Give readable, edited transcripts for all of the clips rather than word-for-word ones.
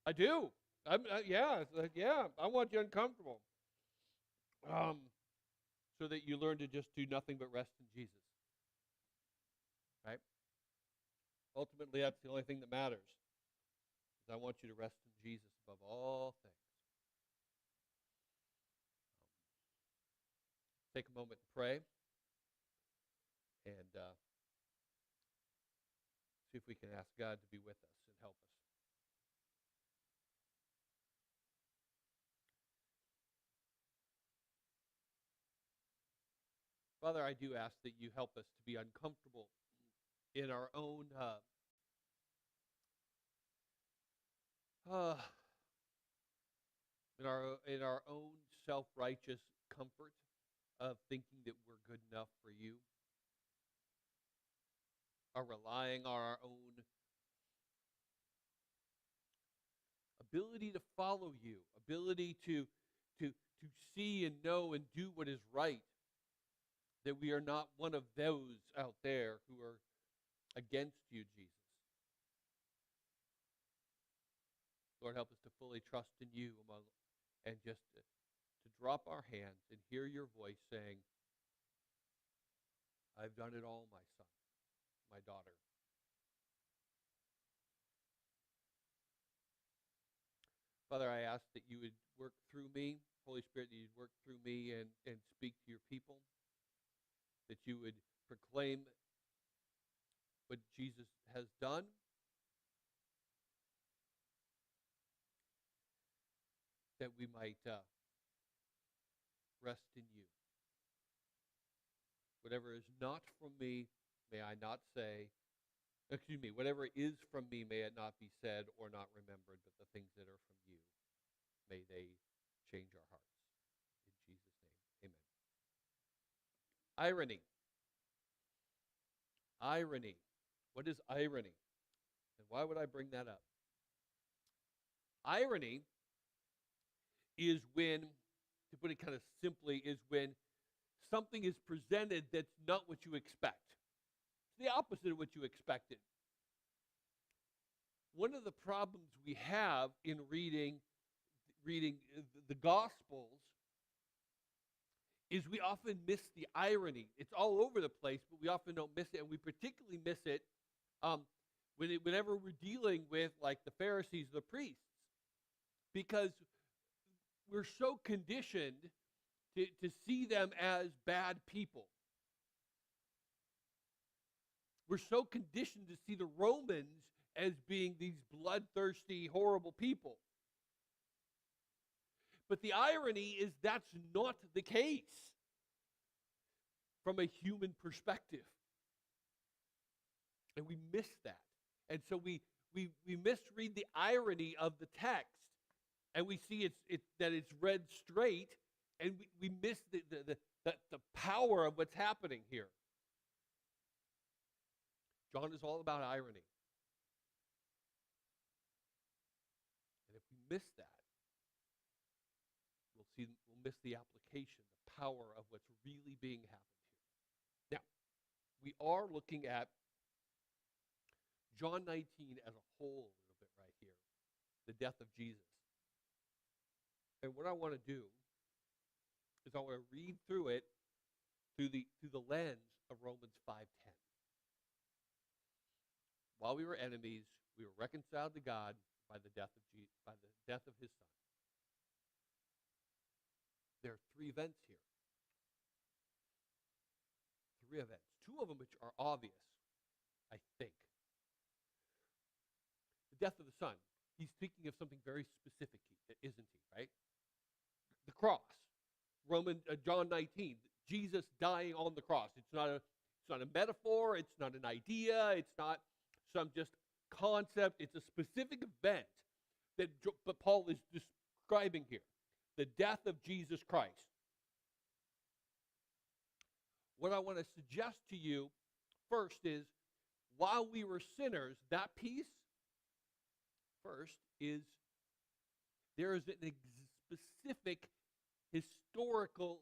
I do. Yeah, it's like, yeah. I want you uncomfortable, um, so that you learn to just do nothing but rest in Jesus. Right? Ultimately, that's the only thing that matters. Is I want you to rest in Jesus above all things. Take a moment and pray, and see if we can ask God to be with us and help us. Father, I do ask that you help us to be uncomfortable in our own uh, in our own self-righteous comfort of thinking that we're good enough for you, or relying on our own ability to follow you, ability to see and know and do what is right. That we are not one of those out there who are against you, Jesus. Lord, help us to fully trust in you and just to drop our hands and hear your voice saying, I've done it all, my son, my daughter. Father, I ask that you would work through me, Holy Spirit, that you'd work through me and speak to your people, that you would proclaim what Jesus has done, that we might rest in you. Whatever is not from me, may I not say, excuse me, whatever is from me, may it not be said or not remembered, but the things that are from you, may they change our hearts. In Jesus' name, amen. Irony. Irony. What is irony? And why would I bring that up? Irony is when, to put it kind of simply, is when something is presented that's not what you expect. It's the opposite of what you expected. One of the problems we have in reading the Gospels is we often miss the irony. It's all over the place, but we often don't miss it, and we particularly miss it um, whenever we're dealing with like the Pharisees, the priests, because we're so conditioned to see them as bad people. We're so conditioned to see the Romans as being these bloodthirsty, horrible people. But the irony is that's not the case from a human perspective. And we miss that. And so we misread the irony of the text. And we see that it's read straight, and we miss the power of what's happening here. John is all about irony. And if we miss that, we'll miss the application, the power of what's really being happened here. Now, we are looking at John 19 as a whole a little bit right here, the death of Jesus. And what I want to do is I want to read through it through the lens of Romans 5:10. While we were enemies, we were reconciled to God by the death of his son. There are three events here. Three events. Two of them which are obvious, I think. The death of the son. He's speaking of something very specific, isn't he, right? The cross. John 19. Jesus dying on the cross. It's not a metaphor, it's not an idea, it's not some just concept, it's a specific event that Paul is describing here. The death of Jesus Christ. What I want to suggest to you first is, while we were sinners, that piece first is there is a specific historical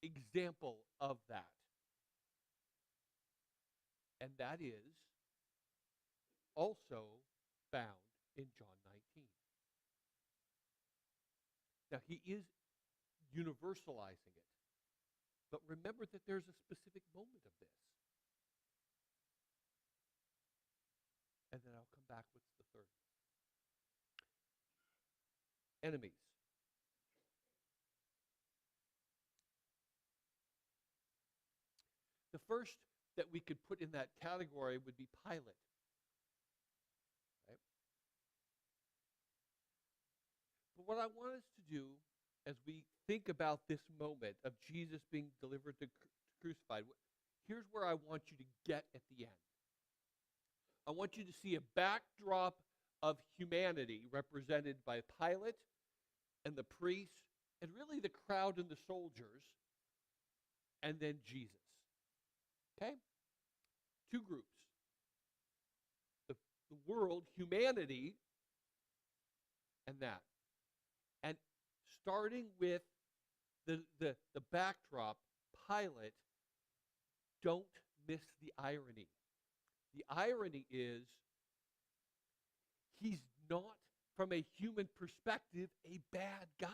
example of that. And that is also found in John 19. Now, he is universalizing it. But remember that there's a specific moment of this. And then I'll come back with the third. Enemies. The first that we could put in that category would be Pilate. Right? But what I want us to do as we think about this moment of Jesus being delivered to crucified, here's where I want you to get at the end. I want you to see a backdrop of humanity represented by Pilate and the priests and really the crowd and the soldiers, and then Jesus. Okay? Two groups. The world, humanity, and that. And starting with the backdrop, Pilate, don't miss the irony. The irony is he's not, from a human perspective, a bad guy.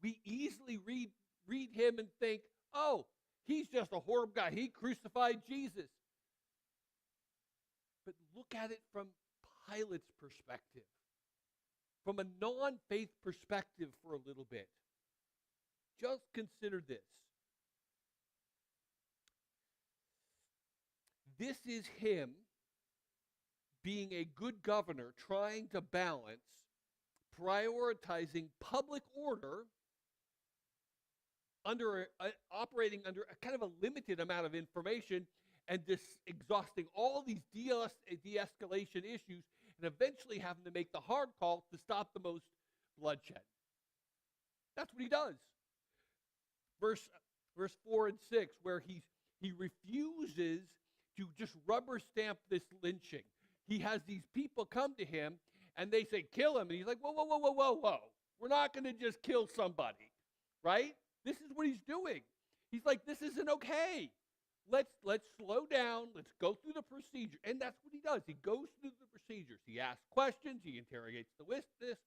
We easily read him and think, oh, he's just a horrible guy. He crucified Jesus. But look at it from Pilate's perspective, from a non-faith perspective for a little bit. Just consider this. This is him being a good governor, trying to balance, prioritizing public order operating under a kind of a limited amount of information and exhausting all these de-escalation issues and eventually having to make the hard call to stop the most bloodshed. That's what he does. Verse 4 and 6, where he refuses to just rubber stamp this lynching. He has these people come to him and they say, kill him. And he's like, whoa, whoa, whoa, whoa, whoa, whoa. We're not going to just kill somebody, right? This is what he's doing. He's like, this isn't okay. Let's slow down. Let's go through the procedure. And that's what he does. He goes through the procedures. He asks questions. He interrogates the witness.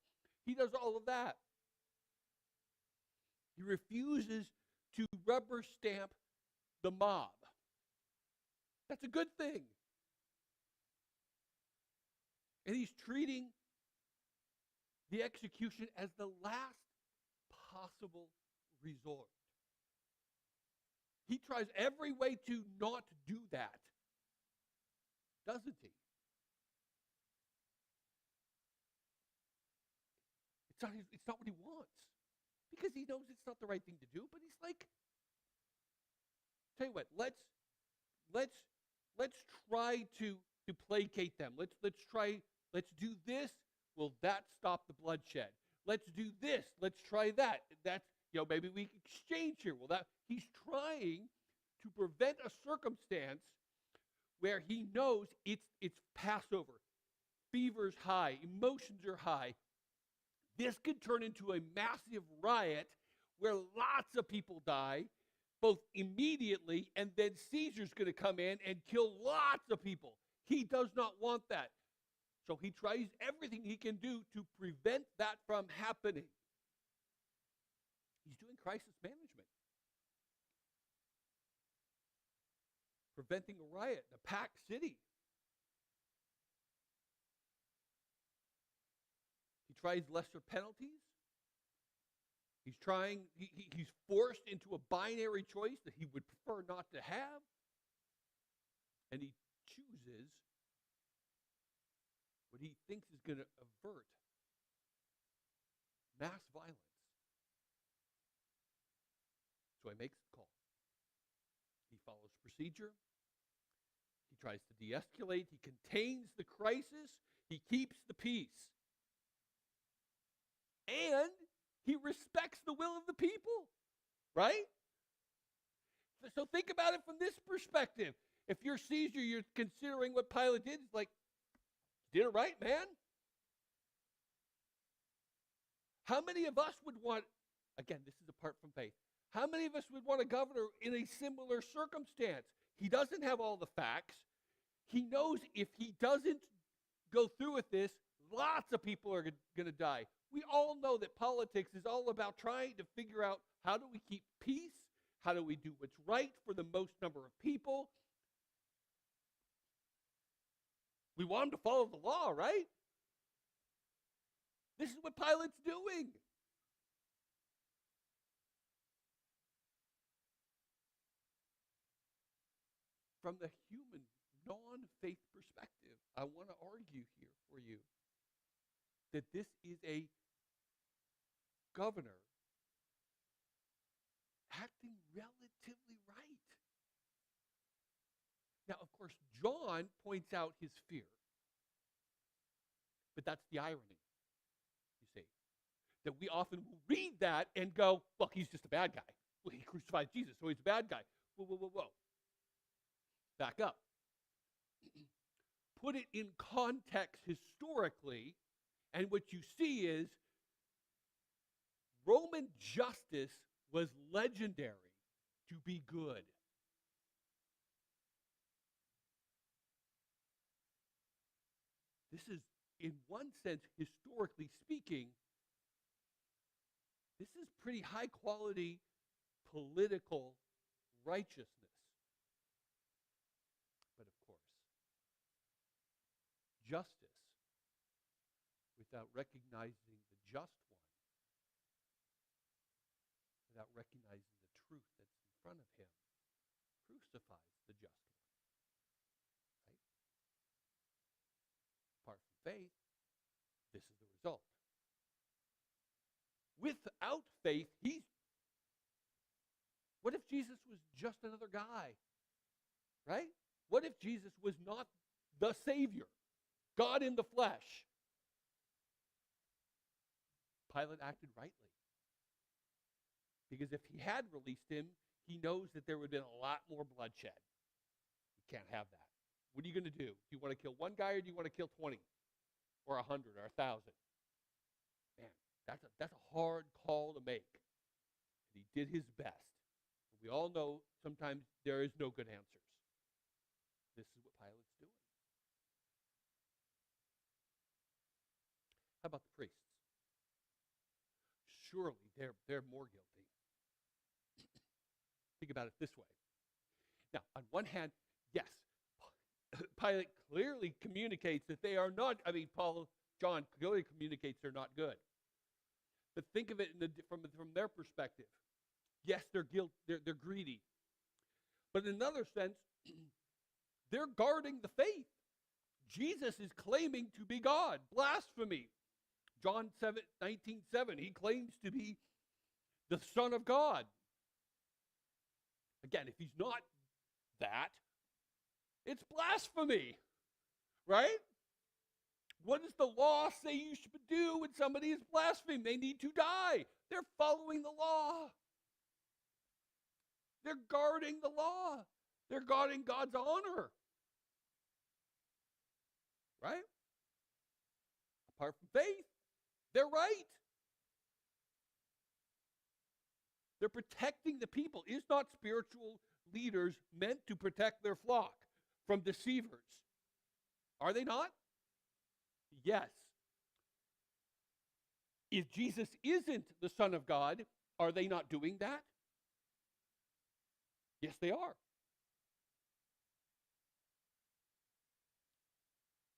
He does all of that. He refuses to rubber stamp the mob. That's a good thing. And he's treating the execution as the last possible resort. He tries every way to not do that, doesn't he? It's not what he wants, because he knows it's not the right thing to do. But he's like, tell you what, let's try to placate them. Let's do this. Will that stop the bloodshed? Let's do this. Let's try that. That's, maybe we exchange here. Well, he's trying to prevent a circumstance where he knows it's Passover. Fever's high, emotions are high. This could turn into a massive riot where lots of people die, both immediately, and then Caesar's going to come in and kill lots of people. He does not want that. So he tries everything he can do to prevent that from happening. He's doing crisis management. Preventing a riot in a packed city. He tries lesser penalties. He's forced into a binary choice that he would prefer not to have. And he chooses what he thinks is going to avert mass violence. So he makes the call. He follows procedure. He tries to de-escalate. He contains the crisis. He keeps the peace. And he respects the will of the people, right? So think about it from this perspective. If you're Caesar, you're considering what Pilate did. It's like, did it right, man? How many of us would want, again, this is apart from faith, how many of us would want a governor in a similar circumstance? He doesn't have all the facts. He knows if he doesn't go through with this, Lots of people are going to die. We all know that politics is all about trying to figure out how do we keep peace? How do we do what's right for the most number of people? We want them to follow the law, right? This is what Pilate's doing. From the human, non-faith perspective, I want to argue here for you that this is a governor acting relatively right. Now, of course, John points out his fear. But that's the irony, you see. That we often will read that and go, well, he's just a bad guy. Well, he crucified Jesus, so he's a bad guy. Whoa, whoa, whoa, whoa. Back up. Put it in context historically, and what you see is Roman justice was legendary to be good. This is, in one sense, historically speaking, this is pretty high quality political righteousness. But of course, justice without recognizing the just one, without recognizing the truth that's in front of him, crucifies the just one. Right? Apart from faith, this is the result. Without faith, what if Jesus was just another guy? Right? What if Jesus was not the Savior, God in the flesh? Pilate acted rightly. Because if he had released him, he knows that there would have been a lot more bloodshed. You can't have that. What are you going to do? Do you want to kill one guy or do you want to kill 20 or 100 or 1,000? Man, that's a hard call to make. And he did his best. We all know sometimes there is no good answers. This is what Pilate's doing. How about the priests? Surely they're more guilty. Think about it this way. Now, on one hand, yes, Pilate clearly communicates that they are not, John clearly communicates they're not good. But think of it from their perspective. Yes, they're greedy. But in another sense, they're guarding the faith. Jesus is claiming to be God. Blasphemy. John 19:7, he claims to be the Son of God. Again, if he's not that, it's blasphemy, right? What does the law say you should do when somebody is blaspheming? They need to die. They're following the law. They're guarding the law. They're guarding God's honor. Right? Apart from faith, they're right. They're protecting the people. Is not spiritual leaders meant to protect their flock from deceivers? Are they not? Yes. If Jesus isn't the Son of God, are they not doing that? Yes, they are.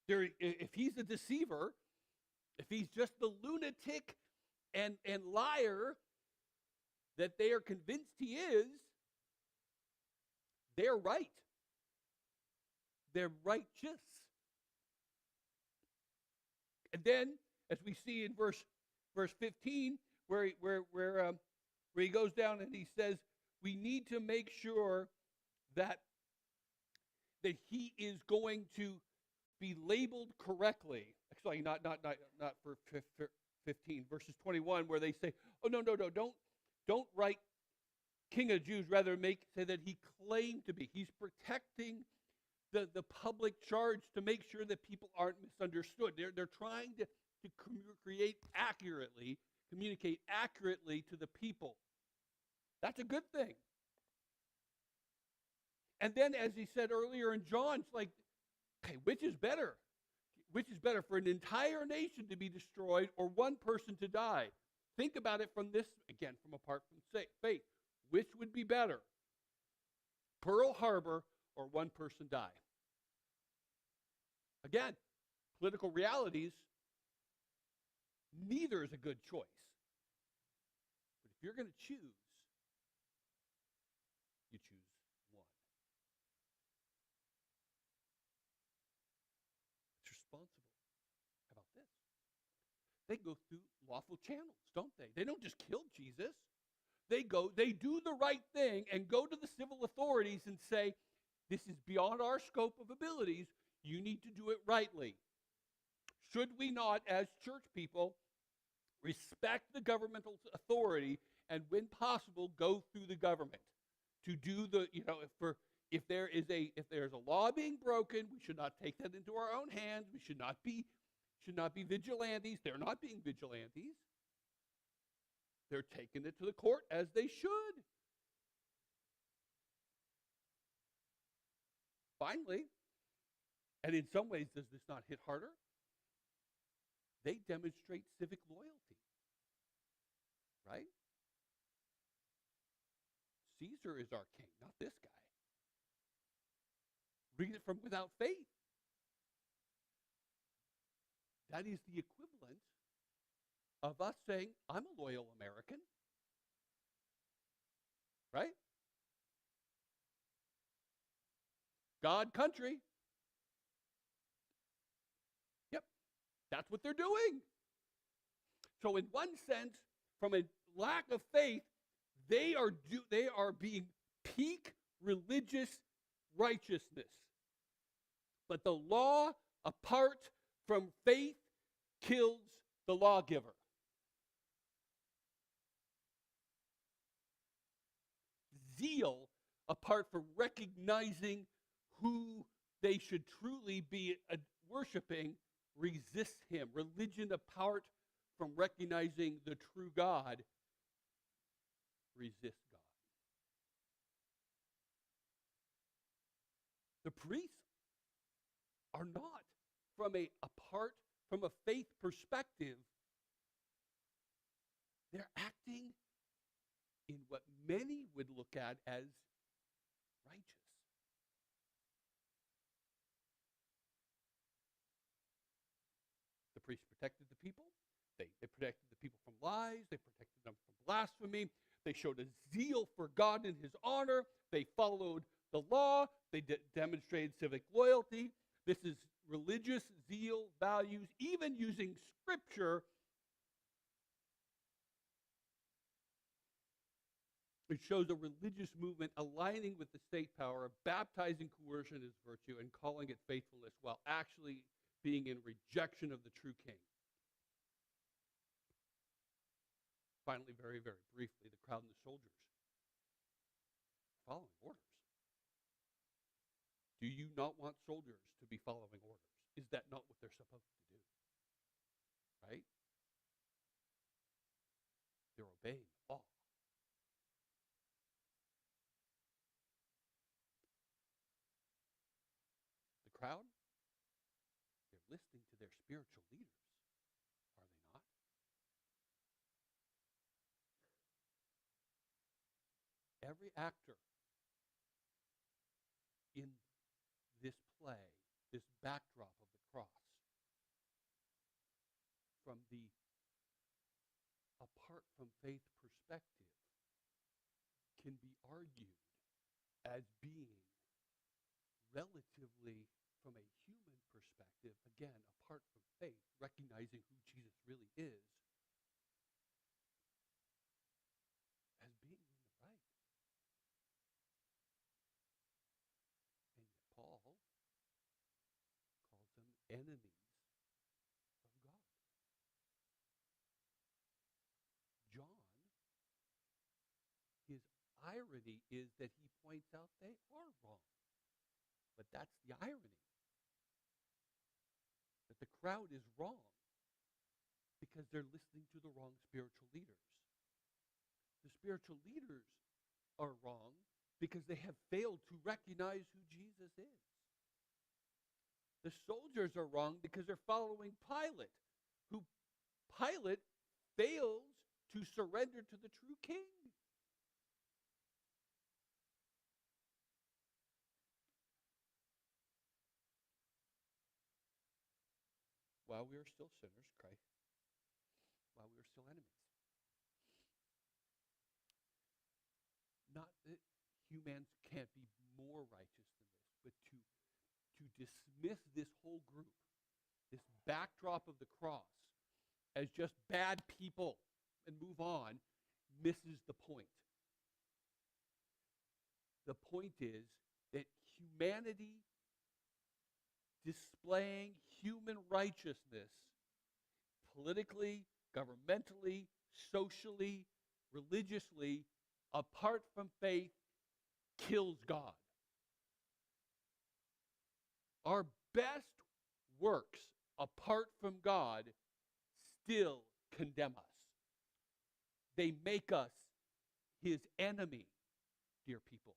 If he's a deceiver, if he's just the lunatic and liar that they are convinced he is, they're right. They're righteous. And then, as we see in verse 15, where he goes down and he says, we need to make sure that he is going to be labeled correctly. Actually, not for 15, verses 21, where they say, oh, no, don't write King of Jews, rather say that he claimed to be. He's protecting the public charge to make sure that people aren't misunderstood. They're trying to communicate accurately to the people. That's a good thing. And then, as he said earlier in John, it's like, okay, which is better? Which is better, for an entire nation to be destroyed or one person to die? Think about it from this, again, from apart from faith. Which would be better? Pearl Harbor or one person die? Again, political realities, neither is a good choice. But if you're going to choose, you choose one. It's responsible. How about this? They go through lawful channels, don't they? They don't just kill Jesus. They do the right thing and go to the civil authorities and say, this is beyond our scope of abilities. You need to do it rightly. Should we not, as church people, respect the governmental authority and, when possible, go through the government to do the, if there's a law being broken, we should not take that into our own hands. We should not be vigilantes. They're not being vigilantes. They're taking it to the court as they should. Finally, and in some ways, does this not hit harder? They demonstrate civic loyalty, right? Caesar is our king, not this guy. Read it from Without Faith. That is the equivalent of us saying, I'm a loyal American, right? God, country. Yep, that's what they're doing. So in one sense, from a lack of faith, they are being peak religious righteousness. But the law, apart from faith, kills the lawgiver. Zeal, apart from recognizing who they should truly be worshiping, resists him. Religion, apart from recognizing the true God, resists God. The priests are not, apart from a faith perspective, they're acting in what many would look at as righteous. The priests protected the people. They protected the people from lies. They protected them from blasphemy. They showed a zeal for God and his honor. They followed the law. They demonstrated civic loyalty. This is religious zeal, values, even using Scripture. It shows a religious movement aligning with the state power, baptizing coercion as virtue, and calling it faithfulness, while actually being in rejection of the true king. Finally, very, very briefly, the crowd and the soldiers following orders. Do you not want soldiers to be following orders? Is that not what they're supposed to do? Right? They're obeying law. The crowd, they're listening to their spiritual leaders, are they not? Every actor in this play, this backdrop of the cross, from the apart from faith perspective, can be argued as being relatively, from a human perspective, again, apart from faith, recognizing who Jesus really is, as being in the right. And yet Paul calls them enemies of God. John, his irony is that he points out they are wrong. But that's the irony. That the crowd is wrong because they're listening to the wrong spiritual leaders. The spiritual leaders are wrong because they have failed to recognize who Jesus is. The soldiers are wrong because they're following Pilate, who Pilate fails to surrender to the true king. While we are still sinners, Christ, while we are still enemies. Not that humans can't be more righteous than this, but to dismiss this whole group, this backdrop of the cross, as just bad people and move on, misses the point. The point is that humanity displaying human righteousness politically, governmentally, socially, religiously, apart from faith, kills God. Our best works apart from God still condemn us. They make us his enemy, dear people.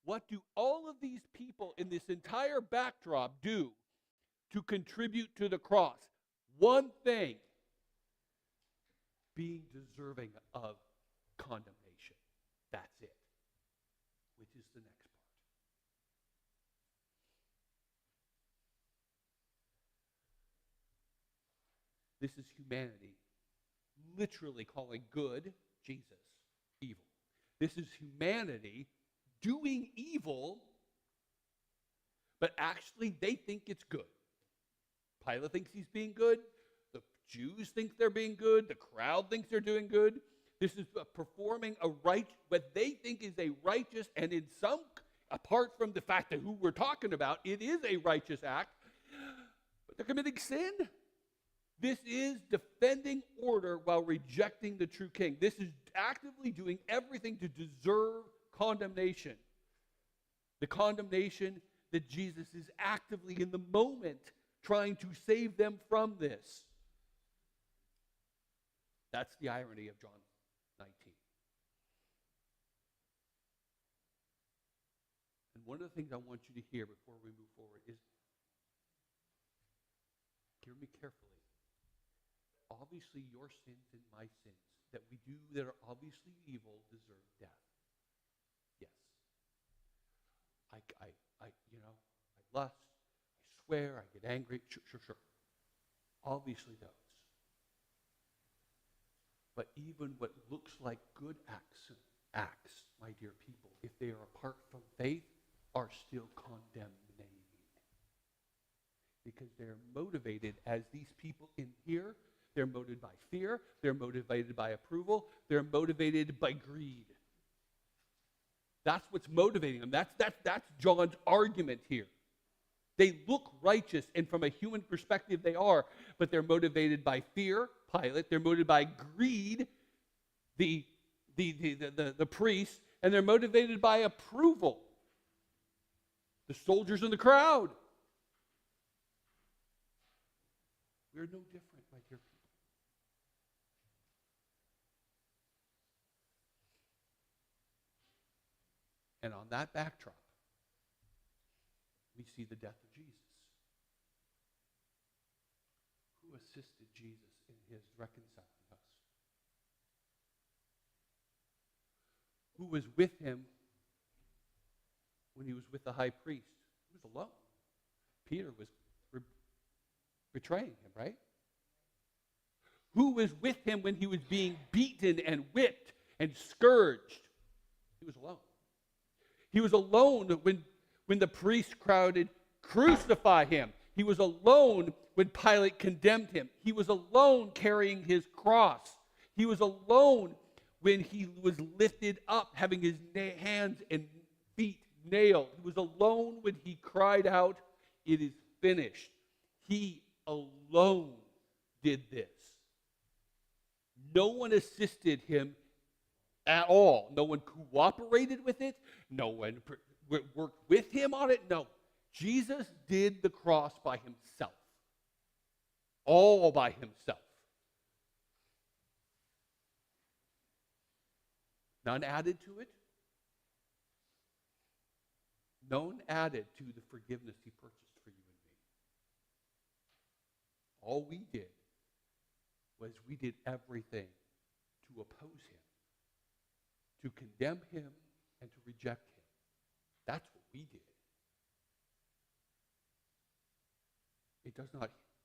What do all of these people in this entire backdrop do to contribute to the cross? One thing: being deserving of condemnation. That's it. Which is the next part. This is humanity literally calling good, Jesus, evil. This is humanity doing evil, but actually they think it's good. Pilate thinks he's being good. The Jews think they're being good. The crowd thinks they're doing good. This is performing what they think is a righteous, and in some, apart from the fact that who we're talking about, it is a righteous act, but they're committing sin. This is defending order while rejecting the true king. This is actively doing everything to deserve condemnation. The condemnation that Jesus is actively in the moment trying to save them from this. That's the irony of John 19. And one of the things I want you to hear before we move forward is, hear me carefully. Obviously, your sins and my sins that we do that are obviously evil deserve death. Yes. I lust, I swear, I get angry. Sure. Obviously those. But even what looks like good acts, my dear people, if they are apart from faith, are still condemnating. Because they're motivated, as these people in here, they're motivated by fear, they're motivated by approval, they're motivated by greed. That's what's motivating them. That's John's argument here. They look righteous, and from a human perspective they are, but they're motivated by fear, Pilate, they're motivated by greed, the priests, and they're motivated by approval, the soldiers in the crowd. We're no different, my dear people. And on that backdrop, we see the death of Jesus. Who assisted Jesus in his reconciling us? Who was with him when he was with the high priest? He was alone. Peter was betraying him, right? Who was with him when he was being beaten and whipped and scourged? He was alone. He was alone when the priests crowded, "Crucify him." He was alone when Pilate condemned him. He was alone carrying his cross. He was alone when he was lifted up, having his hands and feet nailed. He was alone when he cried out, "It is finished." He alone did this. No one assisted him at all. No one cooperated with it. No one worked with him on it. No. Jesus did the cross by himself. All by himself. None added to it. None added to the forgiveness he purchased for you and me. All we did was we did everything to oppose him, to condemn him, and to reject him. That's what we did.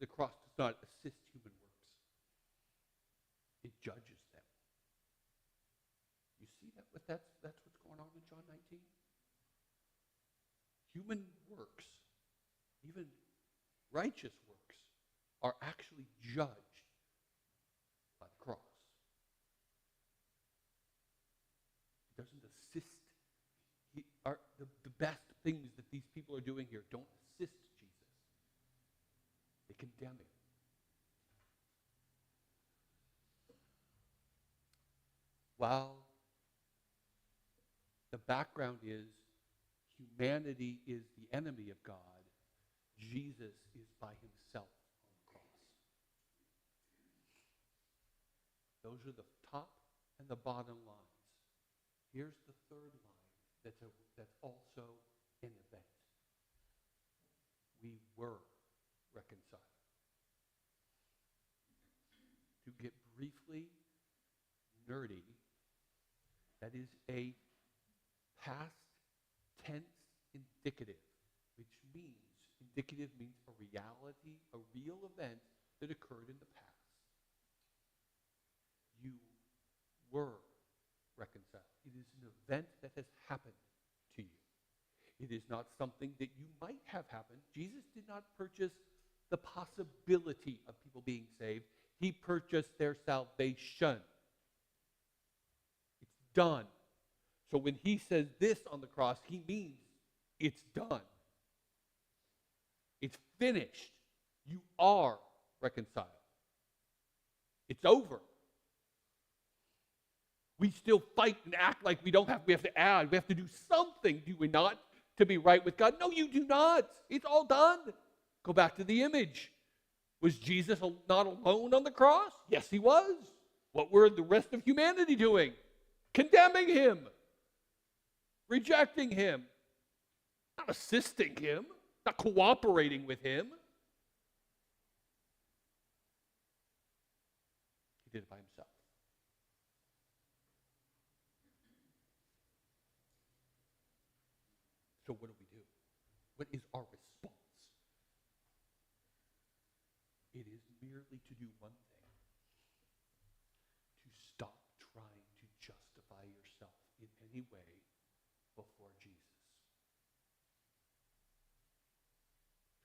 The cross does not assist human works. It judges them. You see that's what's going on in John 19? Human works, even righteous works, are actually judged by the cross. It doesn't assist. The best things that these people are doing here don't assist Jesus. They condemn him. While the background is humanity is the enemy of God, Jesus is by himself on the cross. Those are the top and the bottom lines. Here's the third line that's also an event. We were reconciled. To get briefly nerdy, that is a past tense indicative, which means, indicative means a reality, a real event that occurred in the past. You were reconciled. It is an event that has happened to you. It is not something that you might have happened. Jesus did not purchase the possibility of people being saved. He purchased their salvation. It's done. So when he says this on the cross, he means it's done. It's finished. You are reconciled. It's over. We still fight and act like we have to add. We have to do something, do we not, to be right with God? No, you do not. It's all done. Go back to the image. Was Jesus not alone on the cross? Yes, he was. What were the rest of humanity doing? Condemning him. Rejecting him. Not assisting him. Not cooperating with him. He did it by himself. So what do we do? What is our response? It is merely to do one thing. To stop trying to justify yourself in any way before Jesus.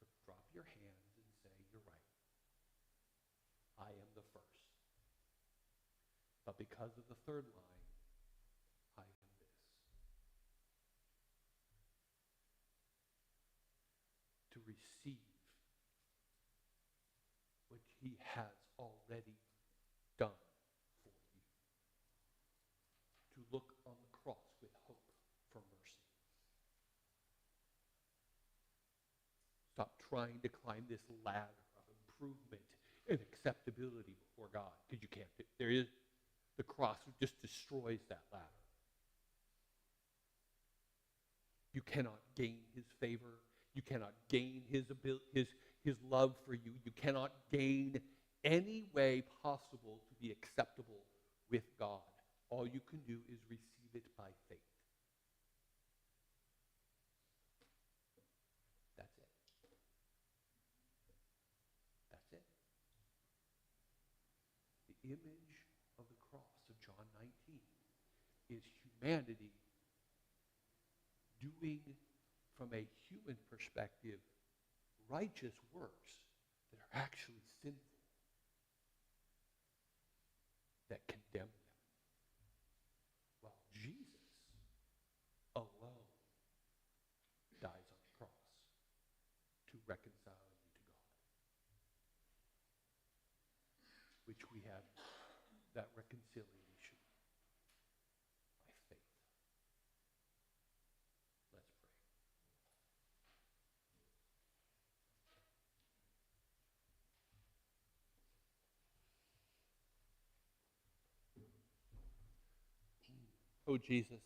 To drop your hands and say, you're right. I am the first. But because of the third line, I am this. To receive what he has already done for you. To look on the cross with hope for mercy. Stop trying to climb this ladder of improvement and acceptability before God, because you can't. The cross just destroys that ladder. You cannot gain his favor. You cannot gain his love for you. You cannot gain any way possible to be acceptable with God. All you can do is receive it by faith. That's it. That's it. The image of the cross of John 19 is humanity doing, from a human perspective, righteous works that are actually sinful, that condemn them. While Jesus alone dies on the cross to reconcile you to God, which we have that reconciliation by faith. Let's pray. Oh, Jesus,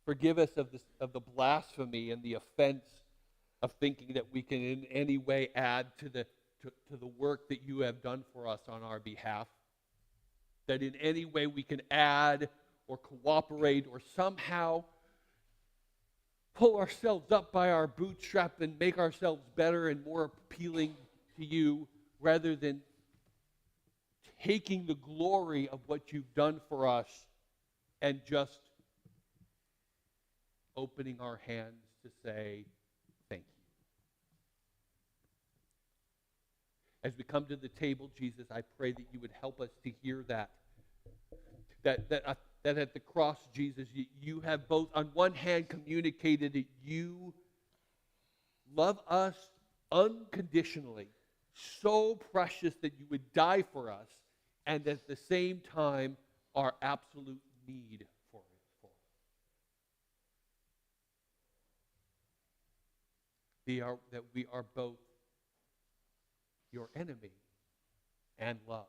forgive us of the blasphemy and the offense of thinking that we can in any way add to the work that you have done for us on our behalf. That in any way we can add or cooperate or somehow pull ourselves up by our bootstrap and make ourselves better and more appealing to you, rather than taking the glory of what you've done for us and just opening our hands to say thank you. As we come to the table, Jesus, I pray that you would help us to hear that at the cross, Jesus, you have both, on one hand, communicated that you love us unconditionally, so precious that you would die for us, and at the same time, our absolute need for us. That we are both your enemy and loved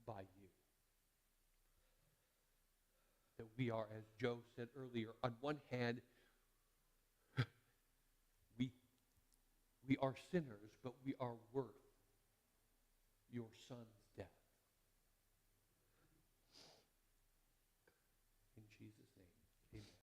by you. That we are, as Joe said earlier, on one hand, we are sinners, but we are worth your Son's death. In Jesus' name, amen.